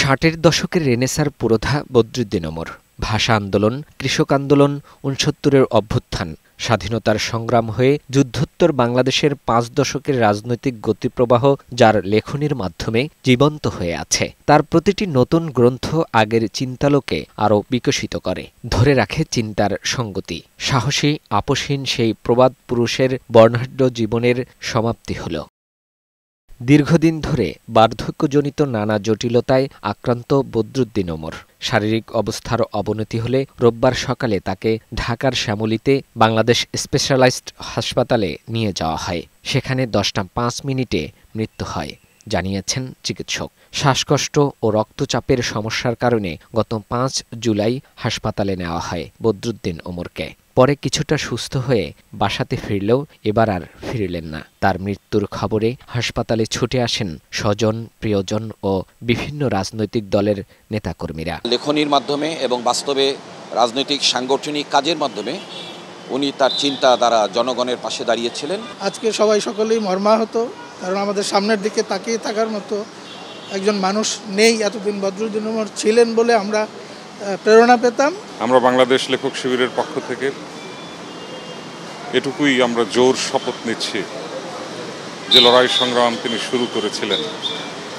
ষাটের দশকের রেনেসাঁর পুরোধা বদরুদ্দীন ওমর। ভাষা আন্দোলন, কৃষক আন্দোলন, ৬৯-এর অভ্যুত্থান, স্বাধীনতার সংগ্রাম হয়ে যুদ্ধোত্তর বাংলাদেশের ৫ দশকের রাজনৈতিক গতিপ্রবাহ যার লেখনীর মাধ্যমে জীবন্ত হয়ে আছে, তার প্রতিটি নতুন গ্রন্থ আগের চিন্তালোকে আরও বিকশিত করে, ধরে রাখে চিন্তার সঙ্গতি। সাহসী আপোষহীন সেই প্রবাদ পুরুষের বর্ণাঢ্য জীবনের সমাপ্তি হল। দীর্ঘদিন ধরে বার্ধক্যজনিত নানা জটিলতায় আক্রান্ত বদরুদ্দীন ওমর। শারীরিক অবস্থার অবনতি হলে রোববার সকালে তাকে ঢাকার শ্যামলীতে বাংলাদেশ স্পেশালাইজড হাসপাতালে নিয়ে যাওয়া হয়। সেখানে 10টা 5 মিনিটে মৃত্যু হয়, জানিয়েছেন চিকিৎসক। শ্বাসকষ্ট ও রক্তচাপের সমস্যার কারণে গত 5 জুলাই হাসপাতালে নেওয়া হয় বদরুদ্দীন ওমরকে। পরে কিছুটা সুস্থ হয়ে বাসাতে ফিরলেও এবার আর ফিরলেন না। তার মৃত্যুর খবরে হাসপাতালে ছুটে আসেন স্বজন, প্রিয়জন ও বিভিন্ন রাজনৈতিক দলের নেতাকর্মীরা। লেখনীর মাধ্যমে এবং বাস্তবে রাজনৈতিক সাংগঠনিক কাজের মাধ্যমে উনি তার চিন্তা দ্বারা জনগণের পাশে দাঁড়িয়েছিলেন। আজকে সকলেই মর্মাহত, কারণ আমাদের সামনের দিকে তাকিয়ে থাকার মতো একজন মানুষ নেই। এতদিন বদরুদ্দীন ওমর ছিলেন বলে আমরা প্রেরণা পেতাম। আমরা বাংলাদেশ লেখক শিবিরের পক্ষ থেকে এটুকুই আমরা জোর শপথ নিচ্ছি যে লড়াই সংগ্রাম তিনি শুরু করেছিলেন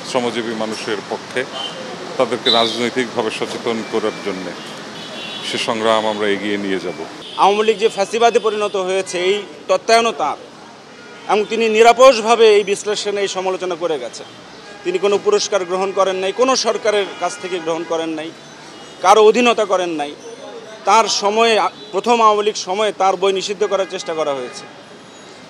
শ্রমজীবী মানুষের পক্ষে, তাদেরকে রাজনৈতিকভাবে সচেতন করার জন্য, সে সংগ্রাম আমরা এগিয়ে নিয়ে যাব। আওয়ামী লীগ যে ফ্যাসিবাদে পরিণত হয়েছে এই তত্ত্বায়নও তাঁর, এবং তিনি নিরপেক্ষভাবে এই বিশ্লেষণে এই সমালোচনা করে গেছেন। তিনি কোনো পুরস্কার গ্রহণ করেন নাই, কোনো সরকারের কাছ থেকে গ্রহণ করেন নাই, কারো অধীনতা করেন নাই। তার সময়ে, প্রথম আওয়ামী লীগ সময়ে তার বই নিষিদ্ধ করার চেষ্টা করা হয়েছে।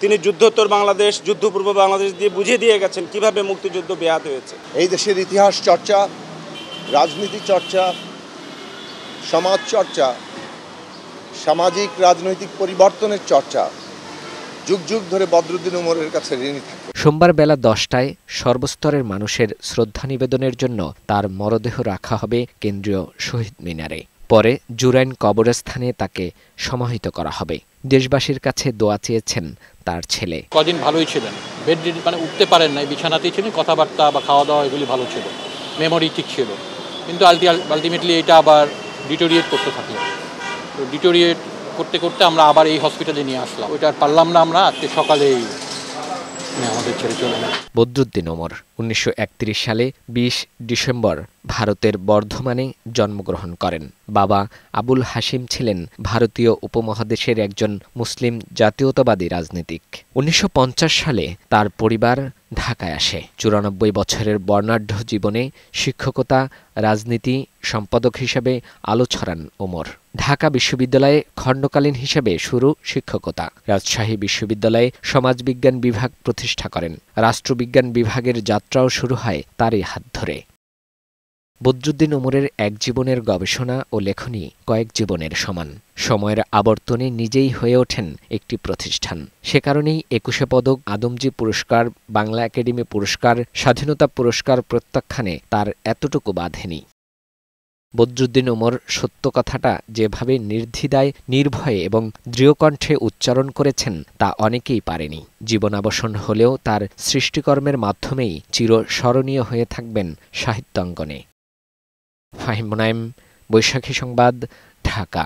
তিনি যুদ্ধোত্তর বাংলাদেশ, যুদ্ধপূর্ব বাংলাদেশ দিয়ে বুঝিয়ে দিয়ে গেছেন কিভাবে মুক্তিযুদ্ধ ব্যাহত হয়েছে। এই দেশের ইতিহাস চর্চা, রাজনীতি চর্চা, সমাজ চর্চা, সামাজিক রাজনৈতিক পরিবর্তনের চর্চা যুগ যুগ ধরে বদরুদ্দীন ওমরের কাছে ঋণী থাকে। সোমবার বেলা 10টায় সর্বস্তরের মানুষের শ্রদ্ধা নিবেদনের জন্য তার মরদেহ রাখা হবে কেন্দ্রীয় শহীদ মিনারে। পরে জুরাইন কবরস্থানে তাকে সমাহিত করা হবে। দেশবাসীর কাছে দোয়া চেয়েছেন তার ছেলে। কদিন ভালোই ছিলেন, বেড উঠতে পারেন নাই, বিছানাতেই ছিলেন, কথাবার্তা বা খাওয়া দাওয়া এগুলি ভালো ছিল, মেমোরি ঠিক ছিল। কিন্তু আলটিমেটলি এটা আবার ডিটোরিয়েট করতে থাকলো। তো ডিটোরিয়েট করতে করতে আমরা আবার এই হসপিটালে নিয়ে আসলাম। ওইটা আর পারলাম না আমরা, আজকে সকালেই আমাদের ছেড়ে চলে গেল। বদরুদ্দীন ওমর 1931 সালে 20 ডিসেম্বর ভারতের বর্ধমানে জন্মগ্রহণ করেন। বাবা আবুল হাশিম ছিলেন ভারতীয় উপমহাদেশের একজন মুসলিম জাতীয়তাবাদী রাজনীতিক। 1950 সালে তার পরিবার ঢাকায় আসে। 94 বছরের বর্ণাঢ্য জীবনে শিক্ষকতা, রাজনীতি, সম্পাদক হিসেবে আলো ছড়ান ওমর। ঢাকা বিশ্ববিদ্যালয়ে খণ্ডকালীন হিসেবে শুরু শিক্ষকতা। রাজশাহী বিশ্ববিদ্যালয়ে সমাজবিজ্ঞান বিভাগ প্রতিষ্ঠা করেন। রাষ্ট্রবিজ্ঞান বিভাগের যাত্রাও শুরু হয় তারই হাত ধরে। বদরুদ্দীন ওমরের এক জীবনের গবেষণা ও লেখনী কয়েক জীবনের সমান। সময়ের আবর্তনে নিজেই হয়ে ওঠেন একটি প্রতিষ্ঠান। সে কারণেই 21শে পদক, আদমজী পুরস্কার, বাংলা একাডেমি পুরস্কার, স্বাধীনতা পুরস্কার প্রত্যাখ্যানে তার এতটুকু বাধেনি। বদরুদ্দীন ওমর সত্য কথাটা যেভাবে নির্দ্বিধায়, নির্ভয়ে এবং দৃঢ়কণ্ঠে উচ্চারণ করেছেন তা অনেকেই পারেনি। জীবনাবসান হলেও তার সৃষ্টিকর্মের মাধ্যমেই চিরস্মরণীয় হয়ে থাকবেন সাহিত্যাঙ্গনে। ফাহিম মুনায়েম, বৈশাখী সংবাদ, ঢাকা।